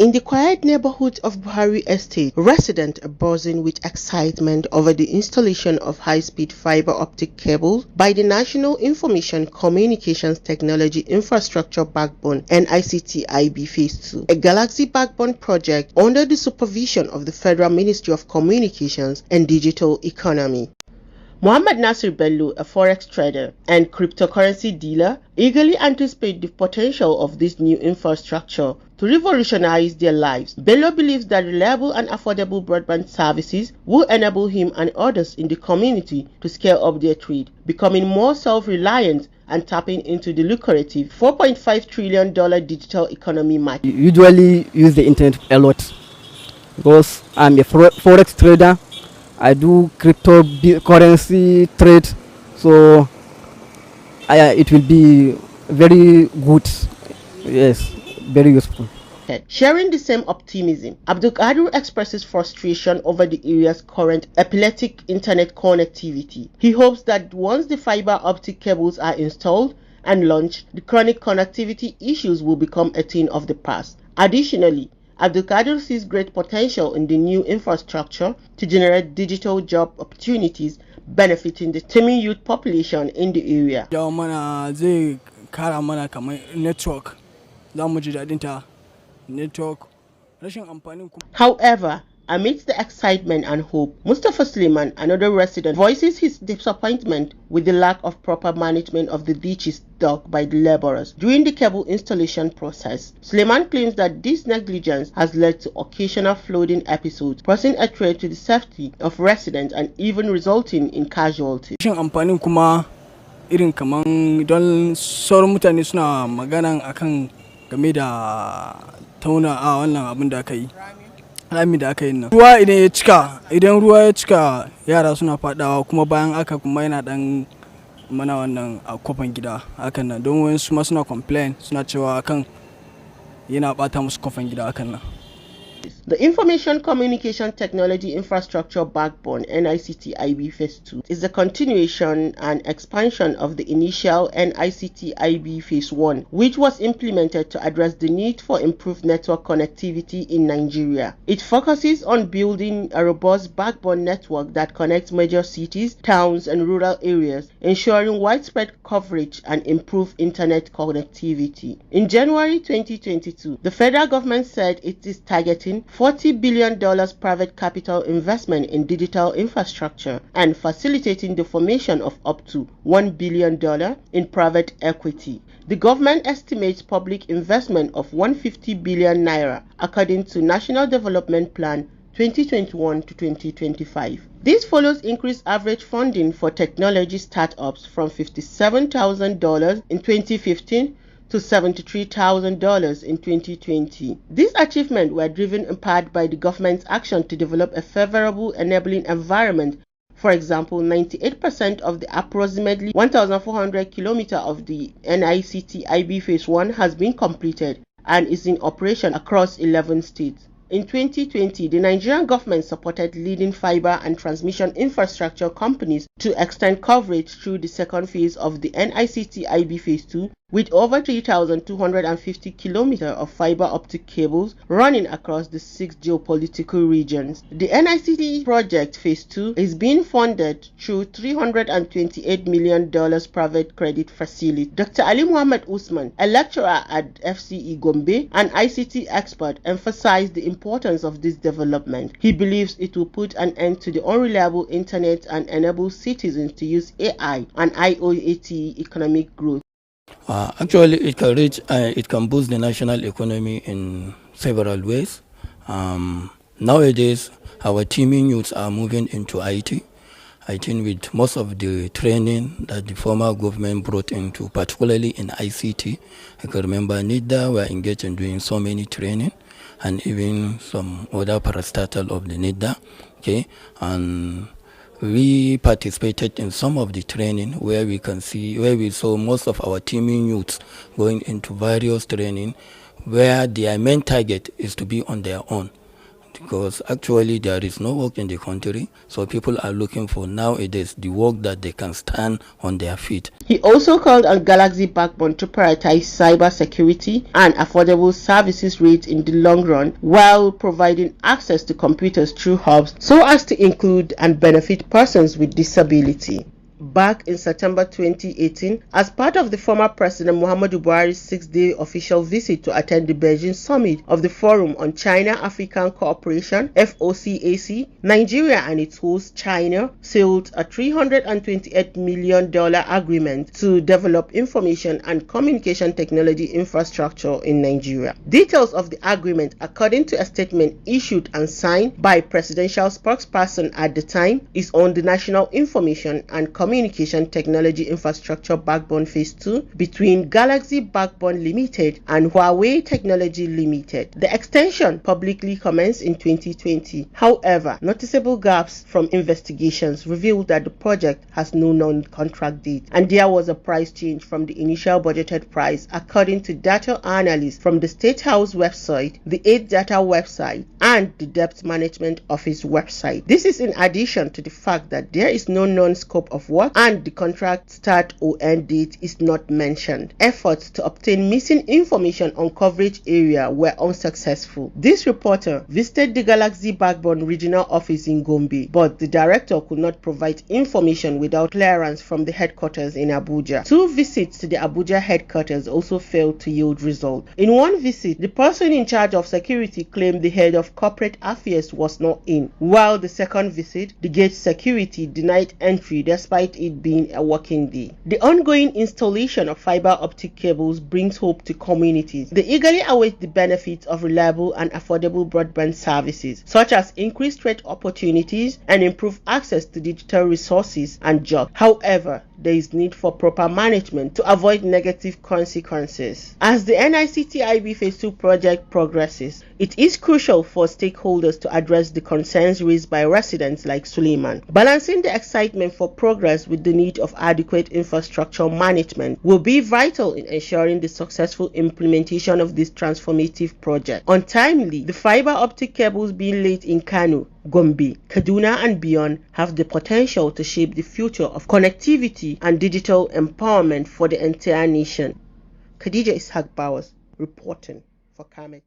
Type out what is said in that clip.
In the quiet neighborhood of Buhari Estate, residents are buzzing with excitement over the installation of high-speed fiber optic cables by the National Information Communications Technology Infrastructure Backbone (NICTIB Phase 2), a Galaxy Backbone project under the supervision of the Federal Ministry of Communications and Digital Economy. Mohammed Nasir Bello, a forex trader and cryptocurrency dealer, eagerly anticipates the potential of this new infrastructure to revolutionize their lives. Bello believes that reliable and affordable broadband services will enable him and others in the community to scale up their trade, becoming more self-reliant and tapping into the lucrative $4.5 trillion digital economy market. I usually use the internet a lot because I'm a forex trader. I do cryptocurrency trade, so it will be very good. Yes, very useful. Sharing the same optimism, Abdul Qadir expresses frustration over the area's current epileptic internet connectivity. He hopes that once the fiber optic cables are installed and launched, the chronic connectivity issues will become a thing of the past. Additionally, Abdul Qadir sees great potential in the new infrastructure to generate digital job opportunities benefiting the teeming youth population in the area. However, amidst the excitement and hope, Mustafa Suleiman, another resident, voices his disappointment with the lack of proper management of the ditches dug by the laborers during the cable installation process. Suleiman claims that this negligence has led to occasional flooding episodes, posing a threat to the safety of residents and even resulting in casualties. Rami da aka yi nan ruwa idan ruwa ya cika yara suna fadawa kuma bayan aka kuma yana dan mana wannan a kofan gida hakan nan don wayansu ma suna complain suna cewa kan yana bata musu kofan gida hakan nan. The Information Communication Technology Infrastructure Backbone (NICTIB Phase 2) is the continuation and expansion of the initial NICTIB Phase 1, which was implemented to address the need for improved network connectivity in Nigeria. It focuses on building a robust backbone network that connects major cities, towns, and rural areas, ensuring widespread coverage and improved internet connectivity. In January 2022, the federal government said it is targeting $40 billion private capital investment in digital infrastructure and facilitating the formation of up to $1 billion in private equity. The government estimates public investment of 150 billion naira according to National Development Plan 2021 to 2025. This follows increased average funding for technology startups from $57,000 in 2015 to $73,000 in 2020. These achievements were driven in part by the government's action to develop a favorable enabling environment. For example, 98% of the approximately 1,400 kilometers of the NICTIB Phase 1 has been completed and is in operation across 11 states. In 2020, the Nigerian government supported leading fiber and transmission infrastructure companies to extend coverage through the second phase of the NICTIB Phase 2 with over 3,250 kilometers of fiber optic cables running across the 6 geopolitical regions. The NICT project Phase 2 is being funded through $328 million private credit facility. Dr. Ali Muhammad Usman, a lecturer at FCE Gombe and ICT expert, emphasized the importance of this development. He believes it will put an end to the unreliable internet and enable citizens to use AI and IoT economic growth. Actually, it can boost the national economy in several ways. Nowadays, our teeming youths are moving into IT. I think with most of the training that the former government brought into, particularly in ICT, I can remember NITDA were engaged in doing so many training, and even some other parastatal of the NITDA. Okay, and we participated in some of the training where we saw most of our teaming youths going into various training where their main target is to be on their own. because actually there is no work in the country, so people are looking for nowadays the work that they can stand on their feet. He also called on Galaxy Backbone to prioritize cyber security and affordable services rates in the long run, while providing access to computers through hubs so as to include and benefit persons with disability. Back in September 2018, as part of the former President Muhammadu Buhari's 6-day official visit to attend the Beijing summit of the Forum on China-African Cooperation (FOCAC), Nigeria and its host China sealed a $328 million agreement to develop information and communication technology infrastructure in Nigeria. Details of the agreement, according to a statement issued and signed by presidential spokesperson at the time, is on the National Information and Communication Technology Infrastructure Backbone Phase 2 between Galaxy Backbone Limited and Huawei Technology Limited. The extension publicly commenced in 2020. However, noticeable gaps from investigations revealed that the project has no non-contract date, and there was a price change from the initial budgeted price, according to data analysts from the State House website, the NITDA website, and the Debt Management Office website. This is in addition to the fact that there is no non-scope of work and the contract start or end date is not mentioned. Efforts to obtain missing information on coverage area were unsuccessful. This reporter visited the Galaxy Backbone regional office in Gombe, but the director could not provide information without clearance from the headquarters in Abuja. 2 visits to the Abuja headquarters also failed to yield result. In one visit, the person in charge of security claimed the head of corporate affairs was not in, while the second visit, the gate security denied entry despite it being a working day. The ongoing installation of fiber optic cables brings hope to communities. They eagerly await the benefits of reliable and affordable broadband services, such as increased trade opportunities and improved access to digital resources and jobs. However, there is need for proper management to avoid negative consequences. As the NITDA Phase 2 project progresses, it is crucial for stakeholders to address the concerns raised by residents like Suleiman. Balancing the excitement for progress with the need of adequate infrastructure management will be vital in ensuring the successful implementation of this transformative project. Untimely, the fiber optic cables being laid in Kano, Gombe, Kaduna and beyond have the potential to shape the future of connectivity and digital empowerment for the entire nation. Khadija Ishaq Bowers reporting for Kamet.